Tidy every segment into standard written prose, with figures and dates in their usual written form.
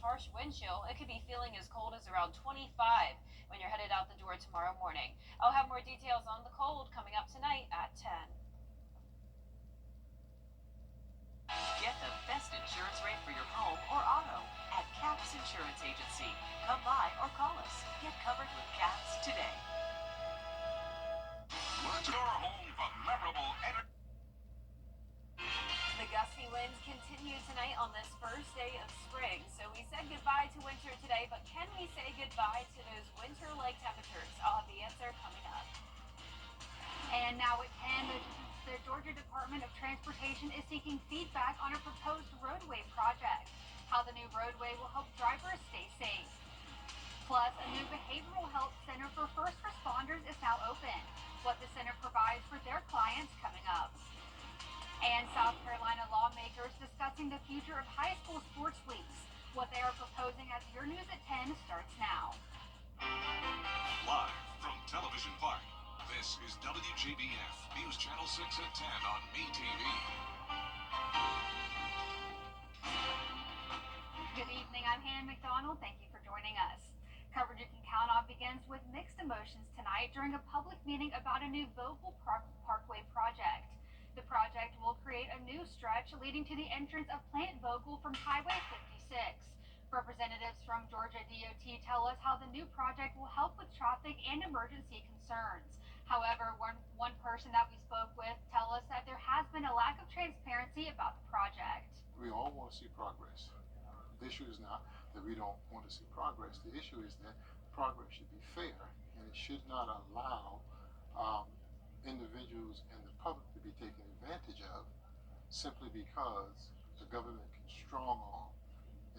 harsh wind chill. It could be feeling as cold as around 25 when you're headed out the door tomorrow morning. I'll have more details on the cold coming up tonight at 10. Get the best insurance rate for your home or auto at Caps Insurance Agency. Come by or call us. Get covered with Caps today. What's your home for memorable entertainment? The gusty winds continue tonight on this first day of spring. So we said goodbye to winter today, but can we say goodbye to those winter-like temperatures? I'll have the answer coming up. And now at 10, the Georgia Department of Transportation is seeking feedback on a proposed roadway project, how the new roadway will help drivers stay safe. Plus, a new behavioral health center for first responders is now open. What the center provides for their clients coming up. And South Carolina lawmakers discussing the future of high school sports leagues. What they are proposing as your news at 10 starts now. Live from Television Park, this is WJBF News Channel 6 at 10 on MeTV. Good evening, I'm Hannah McDonald. Thank you for joining us. Coverage you can count on begins with mixed emotions tonight during a public meeting about a new Vogel Parkway project. The project will create a new stretch leading to the entrance of Plant Vogel from Highway 56. Representatives from Georgia DOT tell us how the new project will help with traffic and emergency concerns. However, one person that we spoke with tell us that there has been a lack of transparency about the project. We all want to see progress. The issue is not that we don't want to see progress. The issue is that progress should be fair, and it should not allow individuals and the public to be taken advantage of simply because the government can strong arm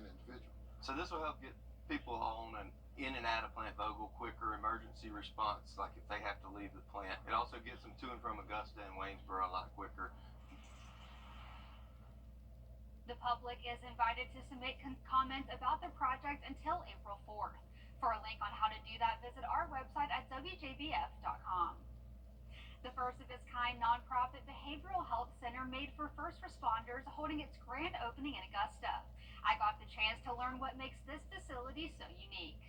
an individual. So this will help get people on and in and out of Plant Vogel quicker, emergency response, like if they have to leave the plant. It also gets them to and from Augusta and Waynesboro a lot quicker. The public is invited to submit comments about the project until April 4th. For a link on how to do that, visit our website at WJBF.com. The first of its kind nonprofit behavioral health center made for first responders holding its grand opening in Augusta. I got the chance to learn what makes this facility so unique.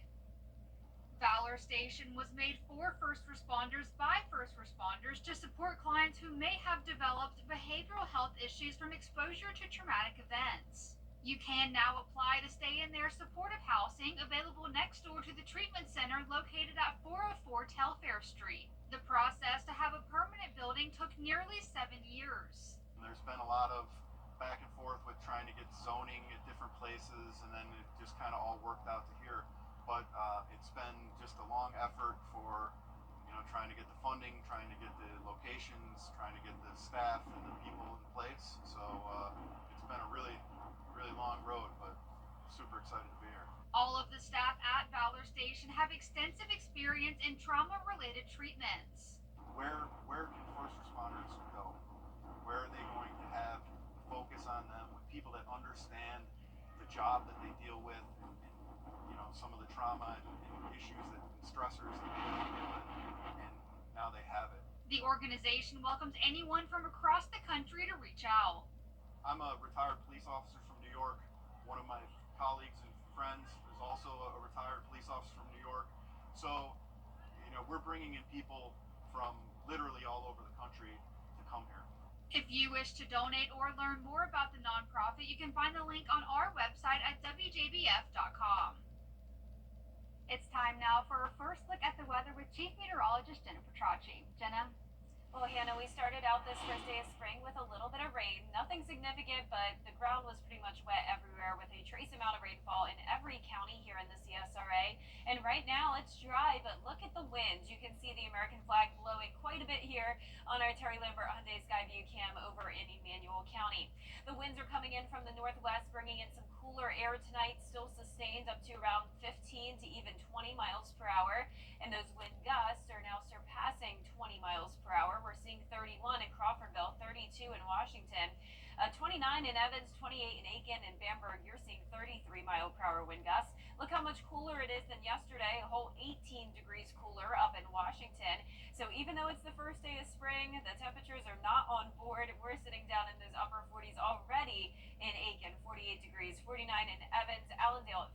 Valor Station was made for first responders by first responders to support clients who may have developed behavioral health issues from exposure to traumatic events. You can now apply to stay in their supportive housing available next door to the treatment center located at 404 Telfair Street. The process to have a permanent building took nearly 7 years. There's been a lot of back and forth with trying to get zoning at different places, and then it just kind of all worked out to here. But it's been just a long effort for, trying to get the funding, trying to get the locations, trying to get the staff and the people in place. So it's been a really, really long road, but super excited to be here. All of the staff at Valor Station have extensive experience in trauma-related treatments. Where can first responders go? Where are they going to have focus on them with people that understand the job that they deal with and some of the trauma and issues and stressors that they deal with, and now they have it. The organization welcomes anyone from across the country to reach out. I'm a retired police officer from New York. One of my colleagues and friends is also a retired police officer from New York. So, we're bringing in people from literally all over the country to come here. If you wish to donate or learn more about the nonprofit, you can find the link on our website at WJBF.com. It's time now for a first look at the weather with Chief Meteorologist Jenna Petracci. Jenna? Well, Hannah, we started out this first day of spring with a little bit of rain. Nothing significant, but the ground was pretty much wet everywhere with a trace amount of rainfall in every county here in the CSRA. And right now it's dry, but look at the winds. You can see the American flag blowing quite a bit here on our Terry Lambert Hyundai Skyview cam over in Emmanuel County. The winds are coming in from the northwest, bringing in some cooler air tonight, still sustained up to around 15 to even 20 miles per hour. And those wind gusts are now surpassing 20 miles per hour. We're seeing 31 in Crawfordville, 32 in Washington, 29 in Evans, 28 in Aiken, and Bamberg. You're seeing 33 mile per hour wind gusts. Look how much cooler it is than yesterday, a whole 18 degrees cooler up in Washington. So even though it's the first day of spring, the temperatures are not on board. We're sitting down in those upper 40s already in Aiken, 48 degrees, 49 in Evans, Allendale at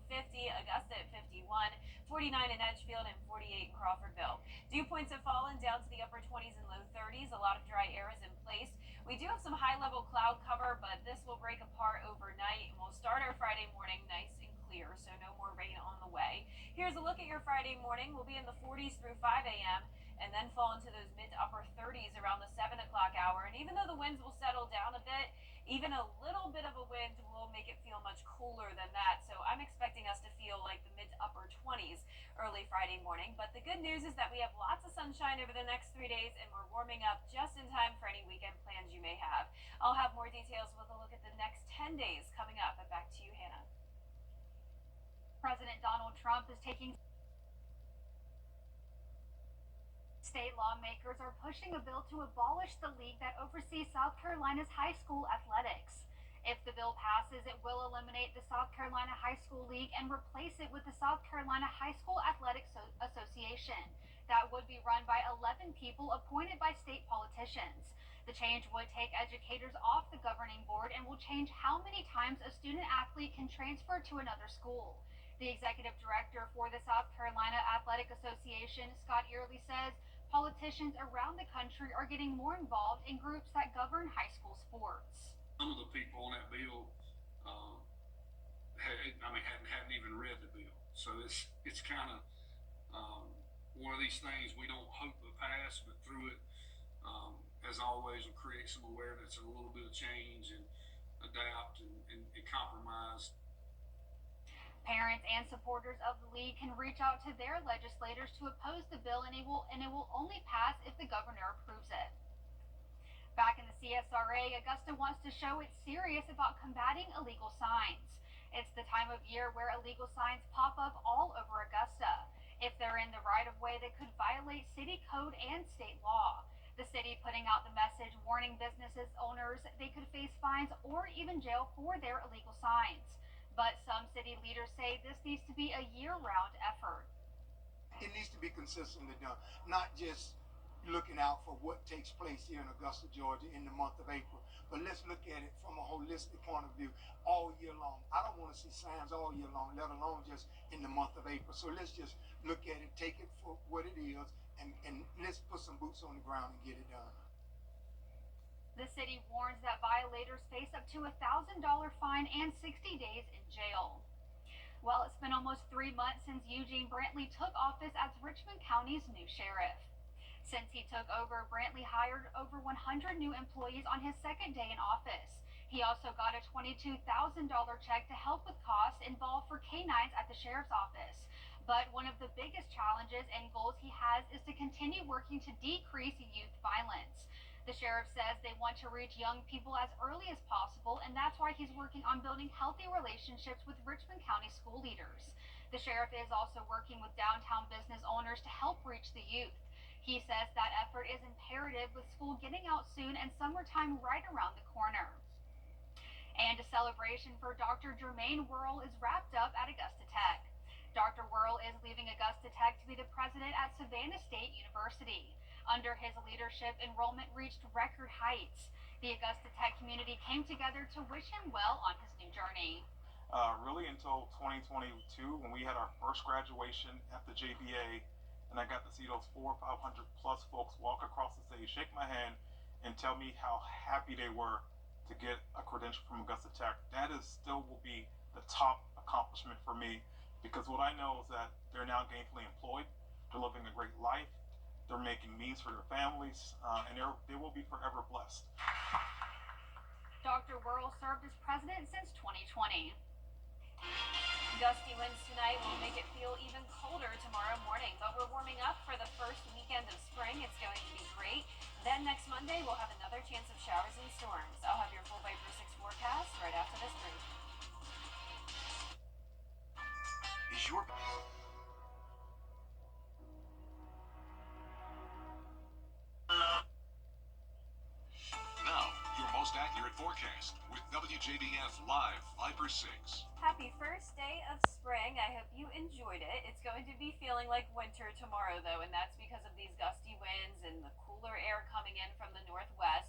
49 in Edgefield, and 48 in Crawfordville. Dew points have fallen down to the upper 20s and low 30s. A lot of dry air is in place. We do have some high-level cloud cover, but this will break apart overnight, and we'll start our Friday morning nice and clear, so no more rain on the way. Here's a look at your Friday morning. We'll be in the 40s through 5 a.m. and then fall into those mid to upper 30s around the 7 o'clock hour. And even though the winds will settle down a bit, even a little bit of a wind will make it feel much cooler than that. So I'm expecting us to feel like the mid to upper 20s early Friday morning. But the good news is that we have lots of sunshine over the next 3 days, and we're warming up just in time for any weekend plans you may have. I'll have more details with a look at the next 10 days coming up. But back to you, Hannah. President Donald Trump is taking. State lawmakers are pushing a bill to abolish the league that oversees South Carolina's high school athletics. If the bill passes, it will eliminate the South Carolina High School League and replace it with the South Carolina High School Athletics Association. That would be run by 11 people appointed by state politicians. The change would take educators off the governing board and will change how many times a student athlete can transfer to another school. The executive director for the South Carolina Athletic Association, Scott Early, says politicians around the country are getting more involved in groups that govern high school sports. Some of the people on that bill, hadn't even read the bill. So it's kind of one of these things we don't hope to pass, but through it, as always, will create some awareness and a little bit of change and adapt and compromise. Parents and supporters of the league can reach out to their legislators to oppose the bill, and it will only pass if the governor approves it. Back in the CSRA, Augusta wants to show it's serious about combating illegal signs. It's the time of year where illegal signs pop up all over Augusta. If they're in the right-of-way, they could violate city code and state law. The city putting out the message warning businesses owners they could face fines or even jail for their illegal signs. But some city leaders say this needs to be a year-round effort. It needs to be consistently done, not just looking out for what takes place here in Augusta, Georgia in the month of April, but let's look at it from a holistic point of view all year long. I don't want to see signs all year long, let alone just in the month of April. So let's just look at it, take it for what it is, and let's put some boots on the ground and get it done. The city warns that violators face up to $1,000 fine and 60 days in jail. Well, it's been almost 3 months since Eugene Brantley took office as Richmond County's new sheriff. Since he took over, Brantley hired over 100 new employees on his second day in office. He also got a $22,000 check to help with costs involved for canines at the sheriff's office. But one of the biggest challenges and goals he has is to continue working to decrease youth violence. The sheriff says they want to reach young people as early as possible, and that's why he's working on building healthy relationships with Richmond County school leaders. The sheriff is also working with downtown business owners to help reach the youth. He says that effort is imperative with school getting out soon and summertime right around the corner. And a celebration for Dr. Jermaine Worrell is wrapped up at Augusta Tech. Dr. Worrell is leaving Augusta Tech to be the president at Savannah State University. Under his leadership, enrollment reached record heights. The Augusta Tech community came together to wish him well on his new journey. Really until 2022 when we had our first graduation at the JBA, and I got to see those 400, 500 plus folks walk across the stage, shake my hand, and tell me how happy they were to get a credential from Augusta Tech. That is still will be the top accomplishment for me, because what I know is that they're now gainfully employed, they're living a great life, they're making means for their families, and they will be forever blessed. Dr. Worrell served as president since 2020. Gusty winds tonight will make it feel even colder tomorrow morning, but we're warming up for the first weekend of spring. It's going to be great. Then next Monday, we'll have another chance of showers and storms. I'll have your full Viper 6 forecast right after this break. Is your now your most accurate forecast with WJBF Live Viper 6. Happy first day of spring. I hope you enjoyed it. It's going to be feeling like winter tomorrow, though, and that's because of these gusty winds and the cooler air coming in from the northwest.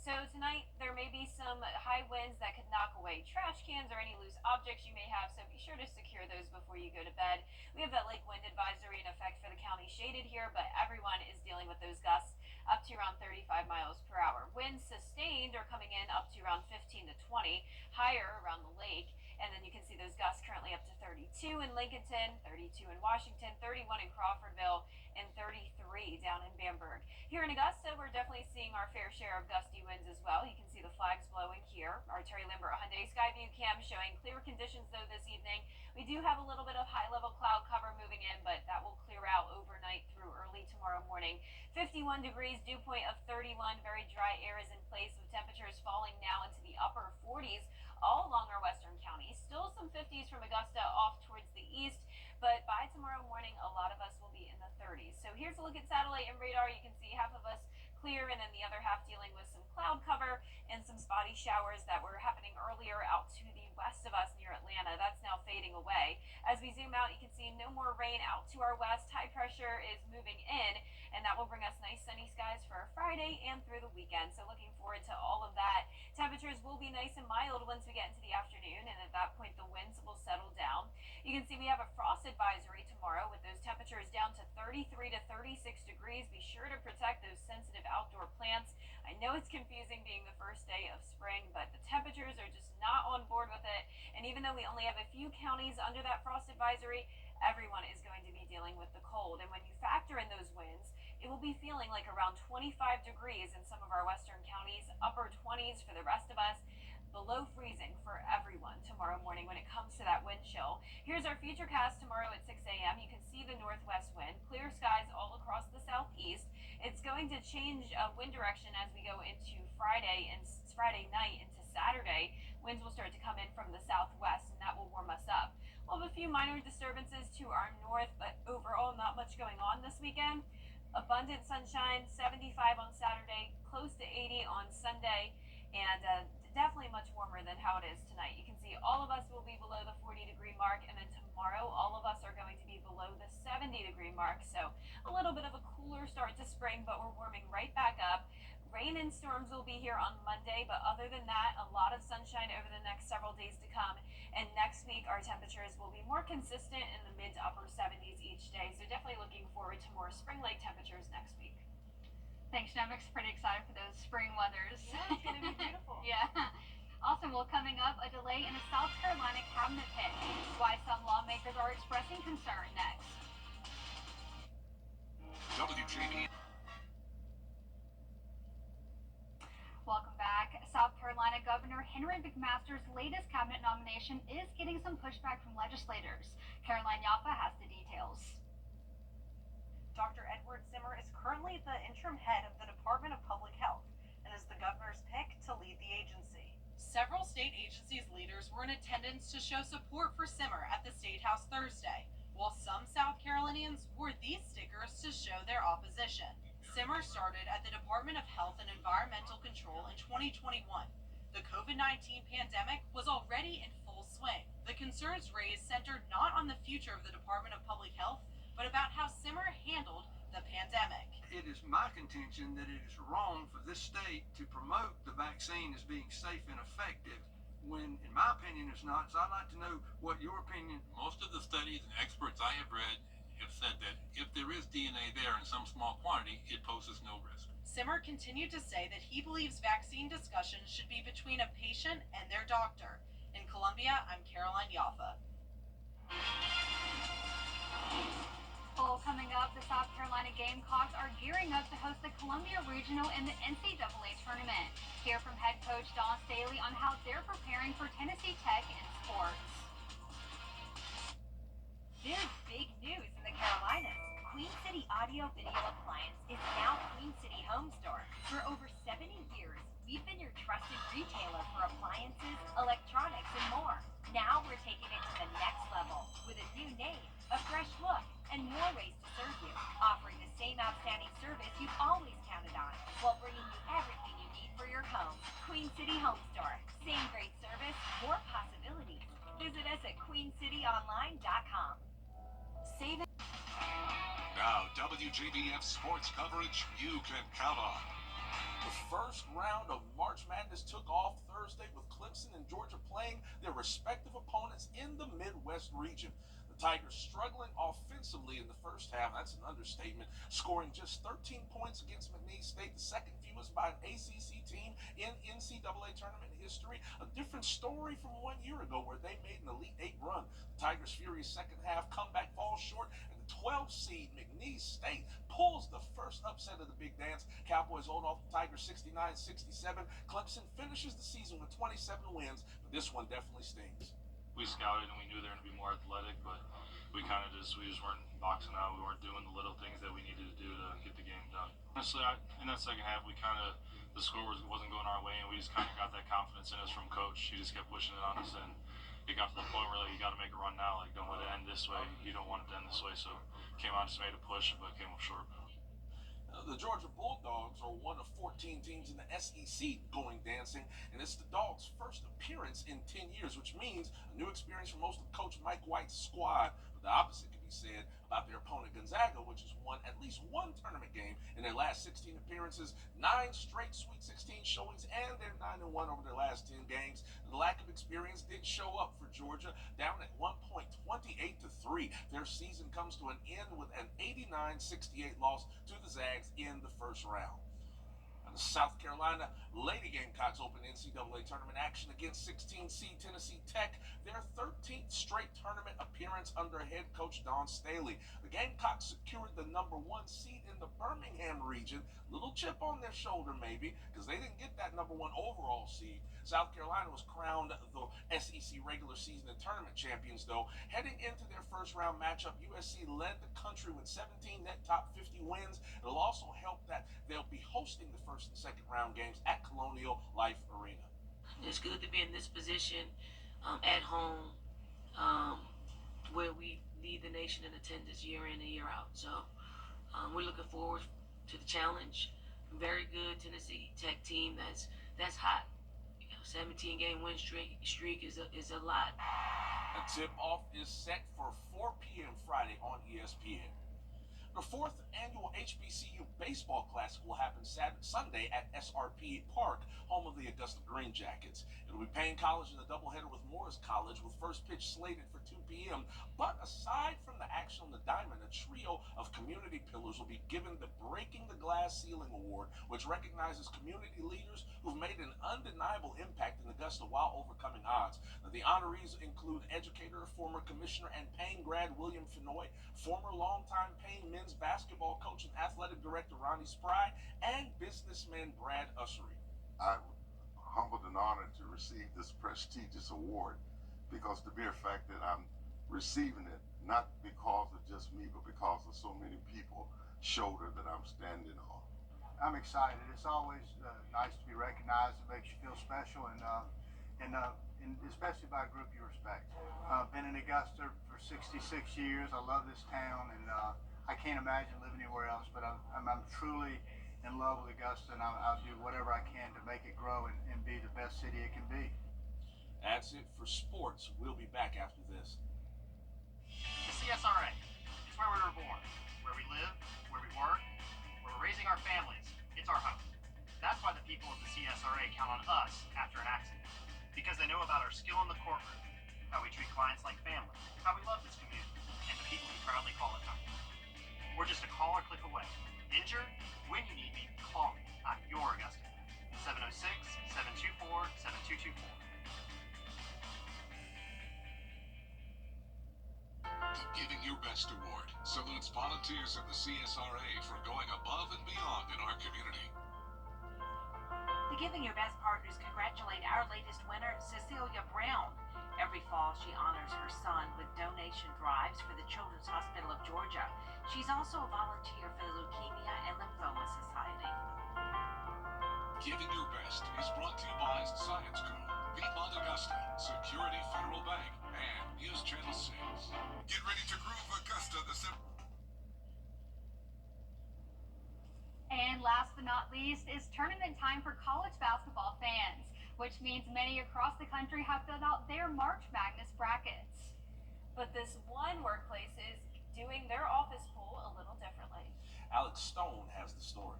So tonight there may be some high winds that could knock away trash cans or any loose objects you may have, so be sure to secure those before you go to bed. We have that lake wind advisory in effect for the county shaded here, but everyone is dealing with those gusts up to around 35 miles per hour. Winds sustained are coming in up to around 15 to 20, higher around the lake. And then you can see those gusts currently up to 32 in Lincolnton, 32 in Washington, 31 in Crawfordville, and 33 down in Bamberg. Here in Augusta, we're definitely seeing our fair share of gusty winds as well. You can see the flags blowing here. Our Terry Lambert Hyundai Skyview cam showing clear conditions though this evening. We do have a little bit of high-level cloud cover moving in, but that will clear out overnight through early tomorrow morning. 51 degrees, dew point of 31. Very dry air is in place with temperatures falling now into the upper 40s all along our western counties. Still some 50s from Augusta off towards the east, but by tomorrow morning, a lot of us will be in the 30s. So here's a look at satellite and radar. You can see half of us clear and then the other half dealing with some cloud cover and some spotty showers that were happening earlier out to the west of us near Atlanta. That's now fading away. As we zoom out, you can see no more rain out to our west. High pressure is moving in, and that will bring us nice sunny skies for Friday and through the weekend. So looking forward to all of that. Temperatures will be nice and mild once we get into the afternoon, and at that point the winds will settle down. You can see we have a frost advisory tomorrow with those temperatures down to 33 to 36 degrees. Be sure to protect those sensitive outdoor plants. I know it's confusing being the first day of spring, but the temperatures are just not on board with it. And even though we only have a few counties under that frost advisory, everyone is going to be dealing with the cold. And when you factor in those winds, it will be feeling like around 25 degrees in some of our western counties, upper 20s for the rest of us, below freezing for everyone tomorrow morning when it comes to that wind chill. Here's our futurecast tomorrow at 6 a.m. You can see the northwest wind, clear skies all across the southeast. It's going to change wind direction as we go into Friday and Friday night into Saturday. Winds will start to come in from the southwest, and that will warm us up. We'll have a few minor disturbances to our north, but overall not much going on this weekend. Abundant sunshine, 75 on Saturday, close to 80 on Sunday, and definitely much warmer than how it is tonight. You can see all of us will be below the 40-degree mark, and then tomorrow all of us are going to be below the 70-degree mark. So a little bit of a cooler start to spring, but we're warming right back up. Rain and storms will be here on Monday, but other than that, a lot of sunshine over the next several days to come. And next week, our temperatures will be more consistent in the mid to upper 70s each day. So definitely looking forward to more spring-like temperatures next week. Thanks, Nemix. Pretty excited for those spring weathers. Yeah, it's going to be beautiful. Yeah. Awesome. Well, coming up, a delay in a South Carolina cabinet pitch. Why some lawmakers are expressing concern next. WJBF. Welcome back. South Carolina Governor Henry McMaster's latest cabinet nomination is getting some pushback from legislators. Caroline Yaffa has the details. Dr. Edward Zimmer is currently the interim head of the Department of Public Health and is the governor's pick to lead the agency. Several state agencies' leaders were in attendance to show support for Zimmer at the State House Thursday, while some South Carolinians wore these stickers to show their opposition. Zimmer started at the Department of Health and Environmental Control in 2021. The COVID-19 pandemic was already in full swing. The concerns raised centered not on the future of the Department of Public Health, but about how Zimmer handled the pandemic. It is my contention that it is wrong for this state to promote the vaccine as being safe and effective when, in my opinion, it's not. So I'd like to know what your opinion. Most of the studies and experts I have read have said that if there is DNA there in some small quantity, it poses no risk. Zimmer continued to say that he believes vaccine discussions should be between a patient and their doctor. In Columbia, I'm Caroline Yaffa. Well, coming up, the South Carolina Gamecocks are gearing up to host the Columbia Regional in the NCAA tournament. Hear from head coach Don Staley on how they're preparing for Tennessee Tech in sports. There's big news in the Carolinas. Queen City Audio Video Appliance is now Queen City Home Store. For over 70 years, we've been your trusted retailer for appliances, electronics, and more. Now we're taking it to the next level with a new name, a fresh look, and more ways to serve you, offering the same outstanding service you've always counted on, while bringing you everything you need for your home. Queen City Home Store. Same great service, more possibilities. Visit us at queencityonline.com. Save it. Now, WJBF sports coverage you can count on. The first round of March Madness took off Thursday with Clemson and Georgia playing their respective opponents in the Midwest region. The Tigers struggling offensively in the first half, that's an understatement, scoring just 13 points against McNeese State, the second fewest by an ACC team in NCAA tournament history. A different story from 1 year ago where they made an Elite Eight run. The Tigers' furious second half comeback falls short, and the 12 seed McNeese State pulls the first upset of the big dance. Cowboys hold off the Tigers 69-67. Clemson finishes the season with 27 wins, but this one definitely stings. We scouted and we knew they were going to be more athletic, but we just weren't boxing out. We weren't doing the little things that we needed to do to get the game done. Honestly, in that second half, the score wasn't going our way, and we just kind of got that confidence in us from coach. He just kept pushing it on us, and it got to the point where you got to make a run now. Don't let it end this way. You don't want it to end this way. So came out, just made a push, but came up short. The Georgia Bulldogs are one of 14 teams in the SEC going dancing, and it's the Dogs' first appearance in 10 years, which means a new experience for most of Coach Mike White's squad. But the opposite can be said about their opponent Gonzaga, which has won at least one tournament game in their last 16 appearances, 9 straight Sweet 16 showings, and they're 9-1 over their last 10 games. The lack of experience did show up for Georgia, down at one point 28-3. Their season comes to an end with an 89-68 loss to the Zags in the first round. And the South Carolina Lady Gamecocks open NCAA tournament action against 16 seed Tennessee Tech, their 13th straight tournament appearance under head coach Don Staley. The Gamecocks secured the number 1 seed in the Birmingham region. Little chip on their shoulder maybe, because they didn't get that number 1 overall seed. South Carolina was crowned the SEC regular season and tournament champions, though. Heading into their first round matchup, USC led the country with 17 net top 50 wins. It'll also help that they'll be hosting the first and second round games at Colonial Life Arena. It's good to be in this position at home where we lead the nation in attendance year in and year out. So we're looking forward to the challenge. Very good Tennessee Tech team that's hot. 17-game win streak is a lot. A tip-off is set for 4 p.m. Friday on ESPN. The 4th annual HBCU Baseball Classic will happen Sunday at SRP Park, home of the Augusta Green Jackets. It'll be Payne College in a doubleheader with Morris College, with first pitch slated for 2 p.m. But aside from the action on the diamond, a trio of community pillars will be given the Breaking the Glass Ceiling Award, which recognizes community leaders who've made an undeniable impact in Augusta while overcoming odds. Now, the honorees include educator, former commissioner, and Payne grad William Fenoy, former longtime Payne men's basketball coach and athletic director Ronnie Spry, and businessman Brad Ussery. I'm humbled and honored to receive this prestigious award because the mere fact that I'm receiving it, not because of just me, but because of so many people shoulder that I'm standing on. I'm excited. It's always nice to be recognized. It makes you feel special, and especially by a group you respect. I've been in Augusta for 66 years. I love this town, and I can't imagine living anywhere else, but I'm truly in love with Augusta, and I'll do whatever I can to make it grow and be the best city it can be. That's it for sports. We'll be back after this. The CSRA is where we were born, where we live, where we work, where we're raising our families. It's our home. That's why the people of the CSRA count on us after an accident, because they know about our skill in the courtroom, how we treat clients like family, how we love this community, and the people who proudly call it home. We're just a call or click away. Injured? When you need me, call me. I'm your Augusta. 706-724-7224. The Giving Your Best Award salutes volunteers of the CSRA for going above and beyond in our community. The Giving Your Best partners congratulate our latest winner, Cecilia Brown. Every fall, she honors her son with donation drives for the Children's Hospital of Georgia. She's also a volunteer for the Leukemia and Lymphoma Society. Giving Your Best is brought to you by Science Co., Piedmont Augusta, Security Federal Bank, and News Channel 6. Get ready to groove Augusta And last but not least is tournament time for college basketball fans, which means many across the country have filled out their March Madness brackets. But this one workplace is doing their office pool a little differently. Alex Stone has the story.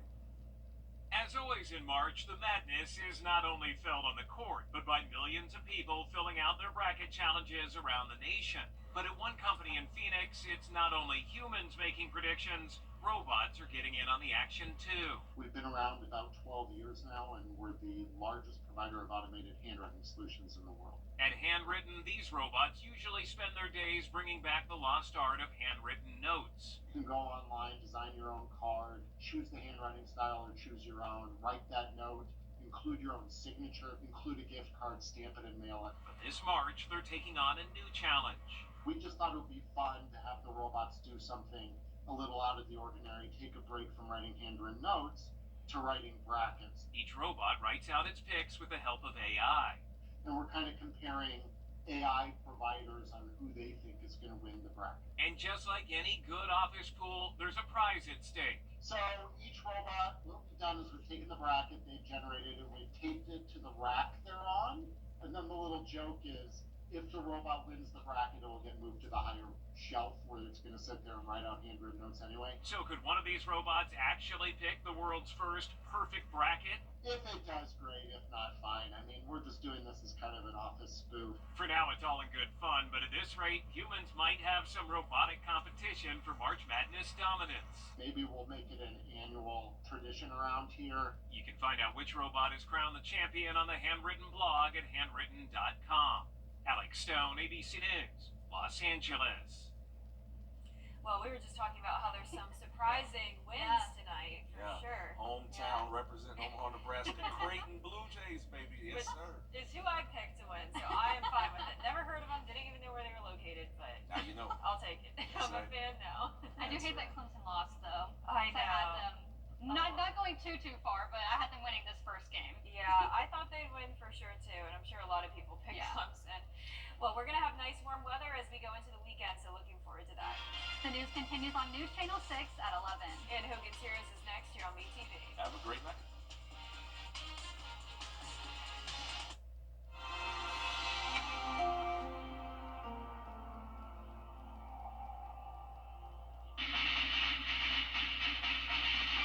As As always in March, the madness is not only felt on the court, but by millions of people filling out their bracket challenges around the nation. But at one company in Phoenix, it's not only humans making predictions, robots are getting in on the action too. We've been around about 12 years now, and we're the largest provider of automated handwriting solutions in the world. At Handwritten, these robots usually spend their days bringing back the lost art of handwritten notes. You can go online, design your own card, choose the handwriting style or choose your own, write that note, include your own signature, include a gift card, stamp it and mail it. But this March, they're taking on a new challenge. We just thought it would be fun to have the robots do something a little out of the ordinary, take a break from writing handwritten notes to writing brackets. Each robot writes out its picks with the help of AI. And we're kind of comparing AI providers on who they think is going to win the bracket. And just like any good office pool, there's a prize at stake. So each robot, what we've done is we've taken the bracket they've generated and we've taped it to the rack they're on. And then the little joke is, if the robot wins the bracket, it will get moved to the higher shelf where it's going to sit there and write out handwritten notes anyway. So could one of these robots actually pick the world's first perfect bracket? If it does, great. If not, fine. I mean, we're just doing this as kind of an office spoof. For now, it's all in good fun, but at this rate, humans might have some robotic competition for March Madness dominance. Maybe we'll make it an annual tradition around here. You can find out which robot is crowned the champion on the Handwritten blog at handwritten.com. Alex Stone, ABC News, Los Angeles. Well, we were just talking about how there's some surprising wins tonight, for sure. Hometown representing Omaha, Nebraska, Creighton Blue Jays, baby. Yes, Which sir. is who I picked to win, so I am fine with it. Never heard of them, didn't even know where they were located, but Now you know. I'll take it. I'm a fan now. I do hate that Clemson lost, though. I know. I had them not going too far, but I had them winning this first game. Yeah, I thought they'd win for sure, too, and I'm sure a lot of people picked Clemson. Well, we're going to have nice warm weather as we go into the weekend, so looking forward to that. The news continues on News Channel 6 at 11. And Hogan's here